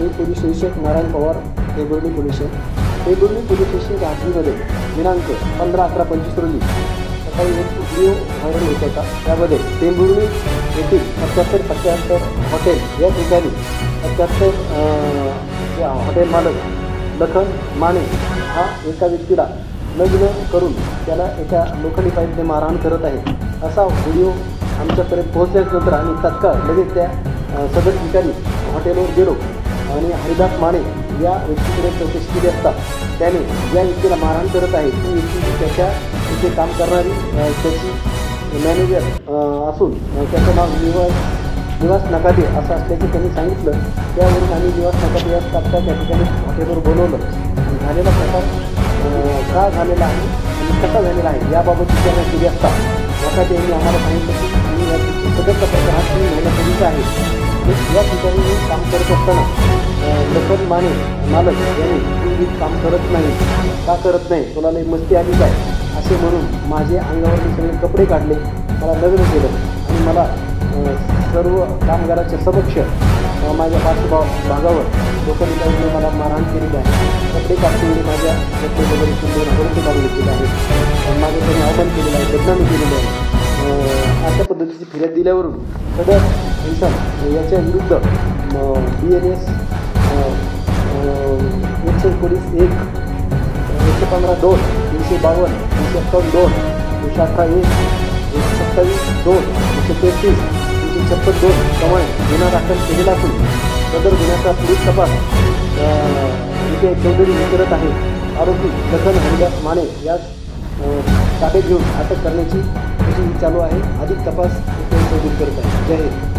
मी police निरीक्षक Narayan Pawar, Tembhurni police station. Tembhurni police station हद्दीमध्ये दिनांक 15/11/25 रोजी सकाळी एक व्हिडिओ व्हायरल होत होता. त्यामध्ये टेंभुर्णी येथील 77-75 हॉटेल या ठिकाणी 77 हॉटेल मालक लखन माने हा एका व्यक्तीला लग्न करून त्याला एका लोखंडी पाईपने मारहाण करत आहे, असा व्हिडिओ आमच्यापर्यंत पोहोचल्यानंतर आम्ही तत्काळ लगेच त्या सदर ठिकाणी हॉटेलवर गेलो आणि हरिदास माने या व्यक्तीकडे चौकशी केली असता त्याने ज्या व्यक्तीला मारहाण करत आहे ती व्यक्ती त्याच्या इथे काम करणारी त्याची मॅनेजर असून त्याचं नाव निवास नकाते असं असल्याचे त्यांनी सांगितलं. त्यावरून आम्ही निवास नकाते या तात्काळ त्या ठिकाणी हॉटेलवर बोलवलं आणि झालेला प्रकार का झालेला आहे आणि कसा झालेला आहे याबाबत विचारणा केली असता नकाते यांनी आम्हाला सांगितलं की मी या सदरचा प्रकार हा 3 महिन्यापूर्वीचा आहे. या ठिकाणी मी काम करत असताना लखन माने मालक यांनी तू काम करत नाही, का करत नाही, तुला लई मस्ती आली काय असे म्हणून माझे अंगावरचे सगळे कपडे काढले, मला लग्न केलं आणि मला सर्व कामगाराच्या समक्ष माझ्या भागावर लोकांनी काही मला मारहाण केलेली आहे. कपडे काढते माझ्या कपडे वगैरे सुंदर काढून घेतलेले आहे, माझं त्यांनी आव्हान केलेलं आहे, बदनामी केलेली आहे. अशा पद्धतीची फिर्याद दिल्यावरून सदर इन्सान याच्या विरुद्ध BNS 119 115-2 352 351 शाखा 1 127-2 133 356-2 प्रमाणे गुन्हा दाखल केलेला असून सदर गुन्ह्याचा पुढील तपास इथे चौधरी करत आहे. आरोपी लखन हरिदास माने यास ताब्यात घेऊन अटक करण्याची चालू आहे. अधिक तपास इथे चौधरी करत आहे. जय हिंद.